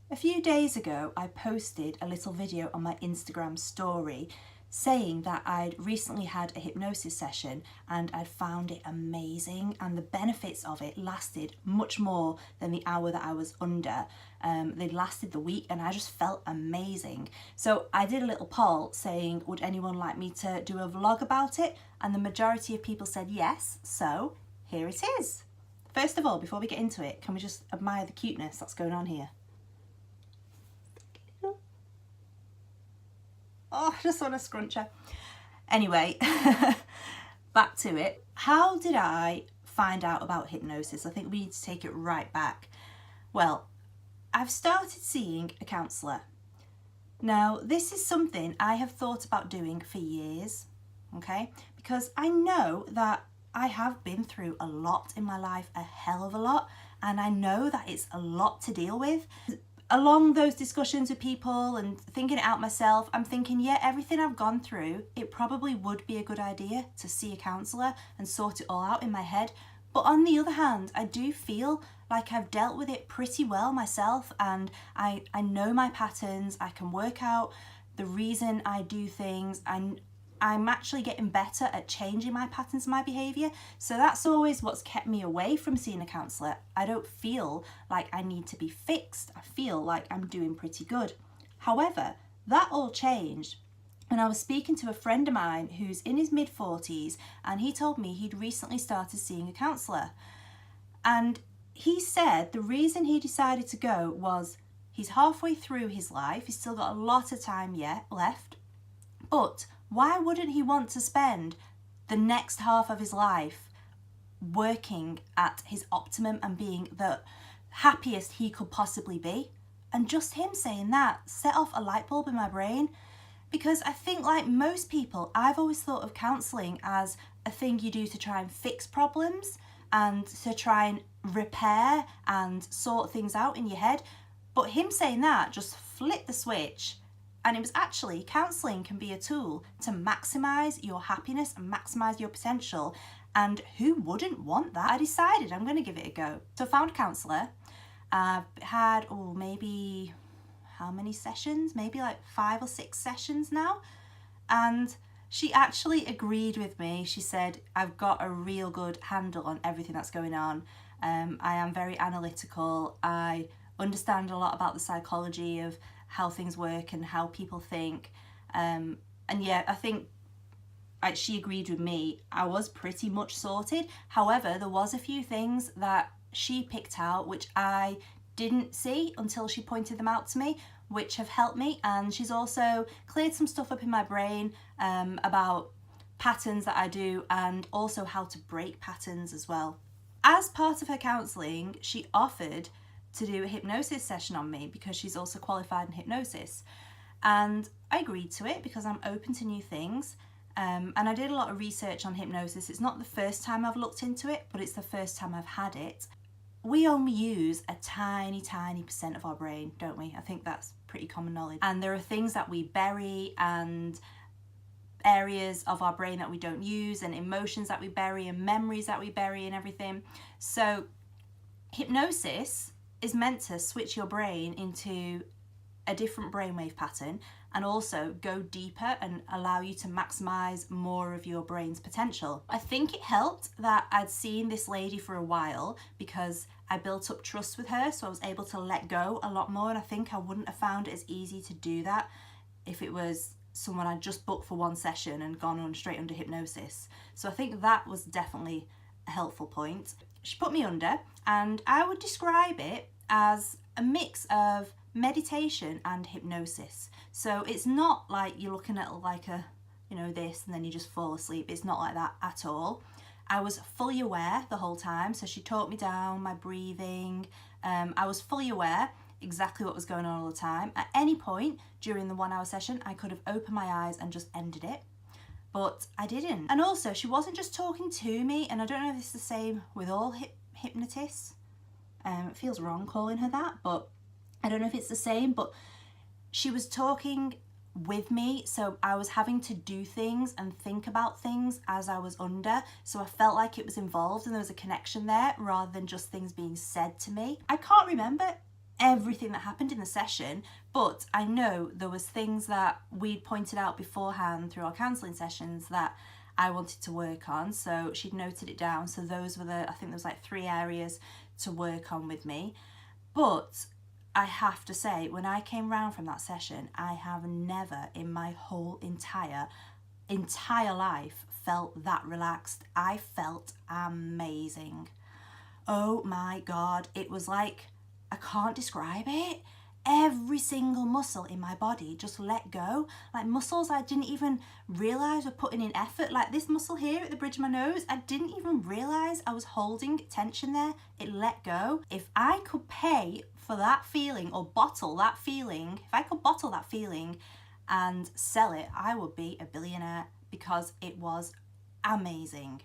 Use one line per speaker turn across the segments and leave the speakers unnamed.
A few days ago, I posted a little video on my Instagram story saying that I'd recently had a hypnosis session and I'd found it amazing, and the benefits of it lasted much more than the hour that I was under. They lasted the week and I just felt amazing. So I did a little poll saying, would anyone like me to do a vlog about it? And the majority of people said yes, so here it is. First of all, before we get into it, can we just admire the cuteness that's going on here? Oh, I just want to scrunch her. Anyway, back to it. How did I find out about hypnosis? I think we need to take it right back. Well, I've started seeing a counsellor. Now, this is something I have thought about doing for years, okay? Because I know that I have been through a lot in my life, a hell of a lot, and I know that it's a lot to deal with. Along those discussions with people and thinking it out myself, I'm thinking, yeah, everything I've gone through, it probably would be a good idea to see a counsellor and sort it all out in my head. But on the other hand, I do feel like I've dealt with it pretty well myself, and I know my patterns. I can work out the reason I do things, and I'm actually getting better at changing my patterns and my behaviour. So that's always what's kept me away from seeing a counsellor. I don't feel like I need to be fixed. I feel like I'm doing pretty good. However, that all changed when I was speaking to a friend of mine who's in his mid-40s, and he told me he'd recently started seeing a counsellor. And he said the reason he decided to go was he's halfway through his life, he's still got a lot of time yet left, but why wouldn't he want to spend the next half of his life working at his optimum and being the happiest he could possibly be? And just him saying that set off a light bulb in my brain, because I think, like most people, I've always thought of counselling as a thing you do to try and fix problems and to try and repair and sort things out in your head. But him saying that just flipped the switch. And it was actually, counselling can be a tool to maximise your happiness and maximise your potential. And who wouldn't want that? I decided I'm going to give it a go. So I found a counsellor. I've had, maybe, how many sessions? Maybe like 5 or 6 sessions now. And she actually agreed with me. She said, I've got a real good handle on everything that's going on. I am very analytical. I understand a lot about the psychology of how things work and how people think, and yeah, I think she agreed with me. I was pretty much sorted. However, there was a few things that she picked out which I didn't see until she pointed them out to me, which have helped me. And she's also cleared some stuff up in my brain about patterns that I do, and also how to break patterns as well. As part of her counselling, she offered to do a hypnosis session on me because she's also qualified in hypnosis, and I agreed to it because I'm open to new things, and I did a lot of research on hypnosis. It's not the first time I've looked into it, but it's the first time I've had it. We only use a tiny percent of our brain, don't we? I think that's pretty common knowledge, and there are things that we bury and areas of our brain that we don't use, and emotions that we bury and memories that we bury and everything. So hypnosis is meant to switch your brain into a different brainwave pattern and also go deeper and allow you to maximize more of your brain's potential. I think it helped that I'd seen this lady for a while because I built up trust with her, so I was able to let go a lot more, and I think I wouldn't have found it as easy to do that if it was someone I'd just booked for one session and gone on straight under hypnosis. So I think that was definitely a helpful point. She put me under, and I would describe it as a mix of meditation and hypnosis. So it's not like you're looking at like a, this, and then you just fall asleep. It's not like that at all. I was fully aware the whole time. So she taught me down my breathing. I was fully aware exactly what was going on all the time. At any point during the 1 hour session, I could have opened my eyes and just ended it, but I didn't. And also, she wasn't just talking to me, and I don't know if it's the same with all hypnotists. It feels wrong calling her that, but I don't know if it's the same, but she was talking with me, so I was having to do things and think about things as I was under, so I felt like it was involved and there was a connection there rather than just things being said to me. I can't remember everything that happened in the session, but I know there was things that we'd pointed out beforehand through our counselling sessions that I wanted to work on. So she'd noted it down. So those were I think there was like 3 areas to work on with me. But I have to say, when I came round from that session, I have never in my whole entire life felt that relaxed. I felt amazing. Oh my God, it was like, I can't describe it. Every single muscle in my body just let go. Like muscles I didn't even realise were putting in effort. Like this muscle here at the bridge of my nose, I didn't even realise I was holding tension there. It let go. If I could pay for that feeling or bottle that feeling, if I could bottle that feeling and sell it, I would be a billionaire, because it was amazing.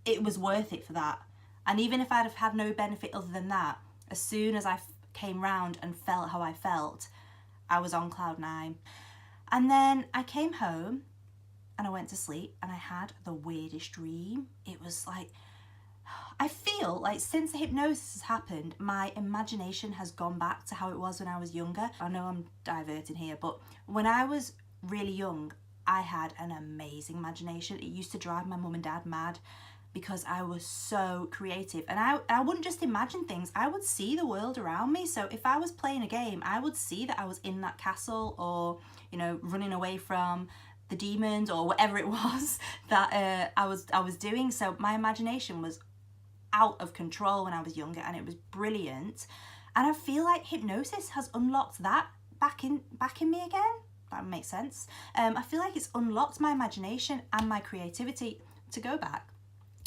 It was worth it for that. And even if I'd have had no benefit other than that, as soon as I came round and felt how I felt, I was on cloud 9. And then I came home and I went to sleep and I had the weirdest dream. It was like, I feel like since the hypnosis has happened, my imagination has gone back to how it was when I was younger. I know I'm diverting here, but when I was really young, I had an amazing imagination. It used to drive my mum and dad mad, because I was so creative, and I wouldn't just imagine things, I would see the world around me. So if I was playing a game, I would see that I was in that castle, or you know, running away from the demons or whatever it was that I was doing. So my imagination was out of control when I was younger, and it was brilliant. And I feel like hypnosis has unlocked that back in me again. That makes sense. I feel like it's unlocked my imagination and my creativity. To go back,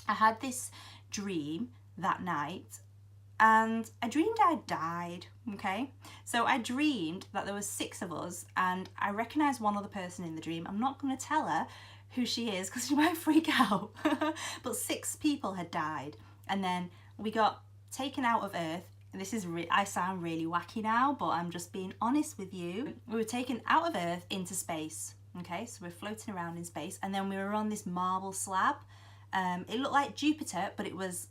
I had this dream that night, and I dreamed I died, okay? So I dreamed that there was 6 of us, and I recognised one other person in the dream. I'm not going to tell her who she is because she might freak out. But 6 people had died, and then we got taken out of Earth. This is I sound really wacky now, but I'm just being honest with you. We were taken out of Earth into space, okay? So we're floating around in space, and then we were on this marble slab. It looked like Jupiter, but it was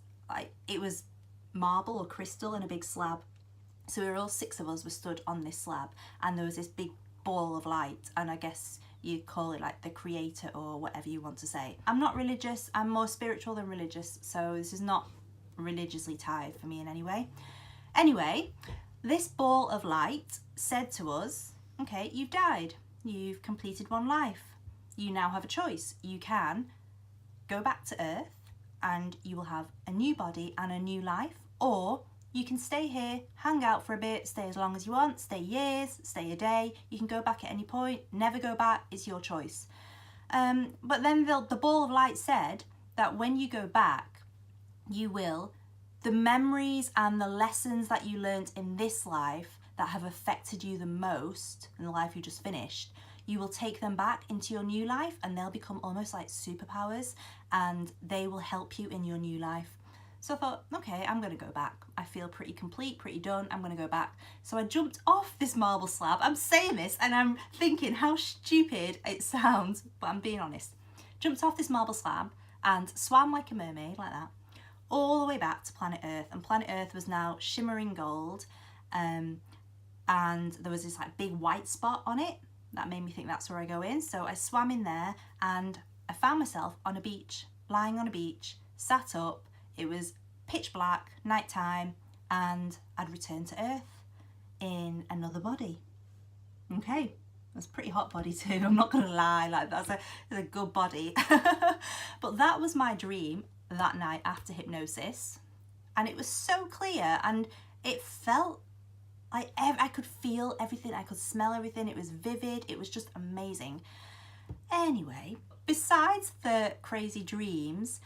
marble or crystal in a big slab. So we were all 6 of us were stood on this slab, and there was this big ball of light, and I guess you'd call it like the creator or whatever you want to say. I'm not religious, I'm more spiritual than religious, so this is not religiously tied for me in any way. Anyway, this ball of light said to us, okay, you've died, you've completed one life, you now have a choice. You can go back to Earth and you will have a new body and a new life, or you can stay here, hang out for a bit, stay as long as you want, stay years, stay a day, you can go back at any point, never go back, it's your choice. But then the ball of light said that when you go back, you will, the memories and the lessons that you learned in this life that have affected you the most in the life you just finished, you will take them back into your new life, and they'll become almost like superpowers, and they will help you in your new life. So I thought, okay, I'm going to go back. I feel pretty complete, pretty done. I'm going to go back. So I jumped off this marble slab. I'm saying this and I'm thinking how stupid it sounds, but I'm being honest. Jumped off this marble slab and swam like a mermaid, like that, all the way back to planet Earth. And planet Earth was now shimmering gold, and there was this like big white spot on it. That made me think that's where I go in. So I swam in there and I found myself on a beach, lying on a beach, sat up. It was pitch black, nighttime, and I'd returned to Earth in another body. Okay, that's a pretty hot body too, I'm not gonna lie, like that's a good body. But that was my dream that night after hypnosis, and it was so clear, and it felt like I could feel everything, I could smell everything, it was vivid, it was just amazing. Anyway, besides the crazy dreams,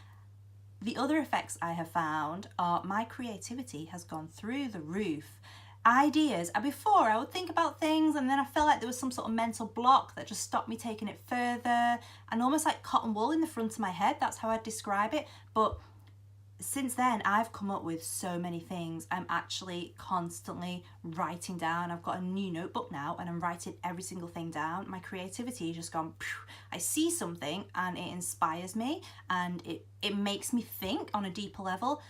the other effects I have found are my creativity has gone through the roof. Ideas, and before I would think about things and then I felt like there was some sort of mental block that just stopped me taking it further, and almost like cotton wool in the front of my head, that's how I'd describe it. But since then I've come up with so many things. I'm actually constantly writing down. I've got a new notebook now and I'm writing every single thing down. My creativity has just gone, I see something and it inspires me, and it makes me think on a deeper level,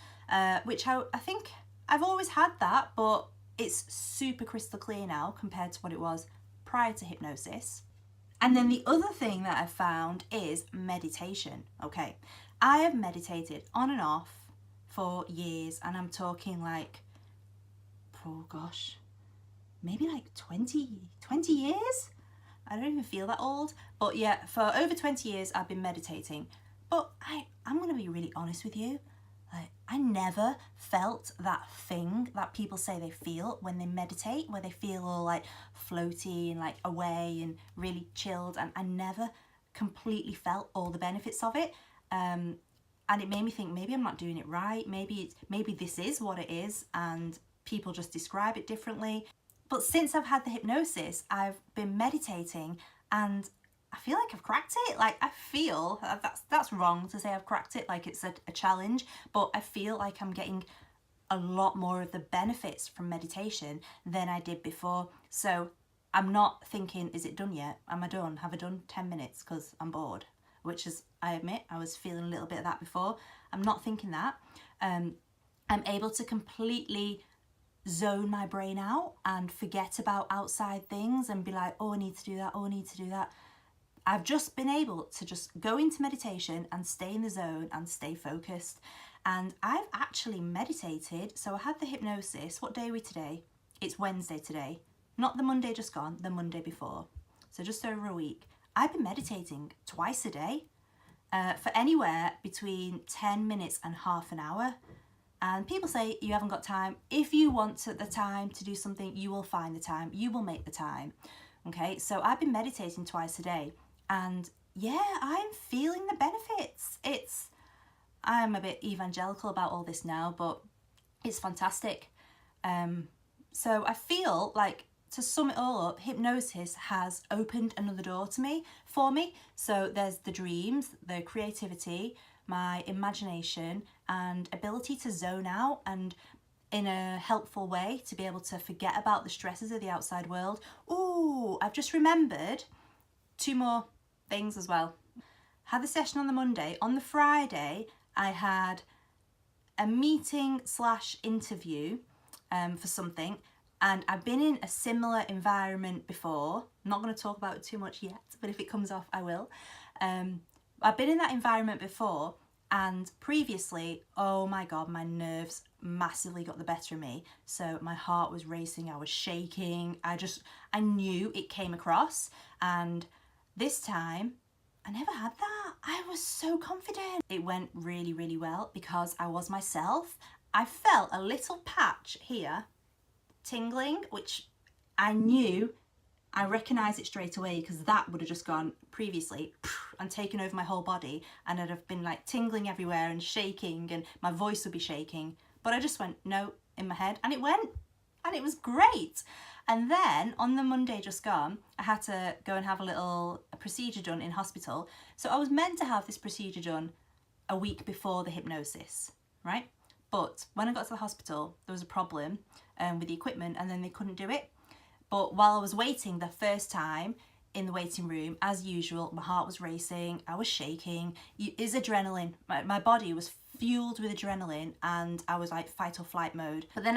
which I think I've always had that, but It's super crystal clear now compared to what it was prior to hypnosis. And then the other thing that I've found is meditation. Okay, I have meditated on and off for years, and I'm talking like, oh gosh, maybe like 20 years? I don't even feel that old. But yeah, for over 20 years I've been meditating. But I'm gonna be really honest with you. Like, I never felt that thing that people say they feel when they meditate, where they feel all like floaty and like away and really chilled. And I never completely felt all the benefits of it. And it made me think, maybe I'm not doing it right. Maybe this is what it is, and people just describe it differently. But since I've had the hypnosis, I've been meditating, and I feel like I've cracked it. Like, I feel that's wrong to say I've cracked it, like it's a challenge, but I feel like I'm getting a lot more of the benefits from meditation than I did before. So I'm not thinking, is it done yet? Am I done? Have I done 10 minutes because I'm bored? Which is, I admit, I was feeling a little bit of that before. I'm not thinking that. I'm able to completely zone my brain out and forget about outside things and be like, oh, I need to do that, oh, I need to do that. I've just been able to just go into meditation and stay in the zone and stay focused. And I've actually meditated. So I had the hypnosis. What day are we today? It's Wednesday today. Not the Monday just gone, the Monday before. So just over a week. I've been meditating twice a day for anywhere between 10 minutes and half an hour. And people say you haven't got time. If you want the time to do something, you will find the time. You will make the time. Okay, so I've been meditating twice a day. And yeah, I'm feeling the benefits. I'm a bit evangelical about all this now, but it's fantastic. So I feel like, to sum it all up, hypnosis has opened another door for me. So there's the dreams, the creativity, my imagination, and ability to zone out and in a helpful way to be able to forget about the stresses of the outside world. Ooh, I've just remembered 2 more things as well. Had the session on the Monday. On the Friday, I had a meeting / interview for something, and I've been in a similar environment before. I'm not going to talk about it too much yet, but if it comes off, I will. I've been in that environment before, and previously, oh my God, my nerves massively got the better of me. So my heart was racing, I was shaking. I knew it came across, and this time, I never had that. I was so confident. It went really, really well because I was myself. I felt a little patch here, tingling, which I knew, I recognised it straight away because that would have just gone previously and taken over my whole body, and I'd have been like tingling everywhere and shaking, and my voice would be shaking. But I just went, no, in my head, and it went, and it was great. And then on the Monday just gone, I had to go and have a procedure done in hospital. So I was meant to have this procedure done a week before the hypnosis, right? But when I got to the hospital, there was a problem with the equipment, and then they couldn't do it. But while I was waiting the first time in the waiting room, as usual, my heart was racing, I was shaking. It's adrenaline. My body was fueled with adrenaline, and I was like fight or flight mode. But then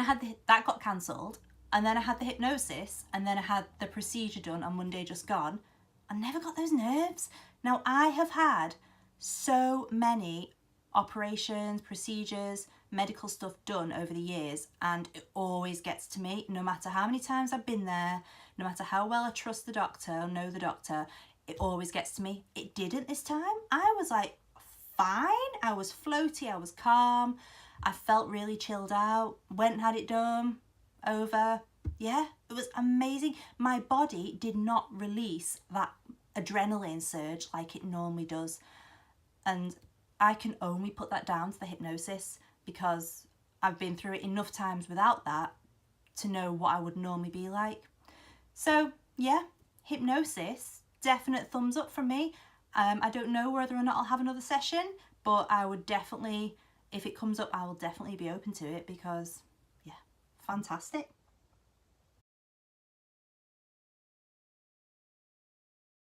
that got cancelled. And then I had the hypnosis, and then I had the procedure done on Monday just gone. I never got those nerves. Now, I have had so many operations, procedures, medical stuff done over the years, and it always gets to me, no matter how many times I've been there, no matter how well I trust the doctor or know the doctor, it always gets to me. It didn't this time. I was like fine. I was floaty, I was calm. I felt really chilled out. Went and had it done. Over. Yeah, it was amazing. My body did not release that adrenaline surge like it normally does, and I can only put that down to the hypnosis because I've been through it enough times without that to know what I would normally be like. So yeah, hypnosis, definite thumbs up from me. I don't know whether or not I'll have another session, but I would definitely, if it comes up, I will definitely be open to it because fantastic.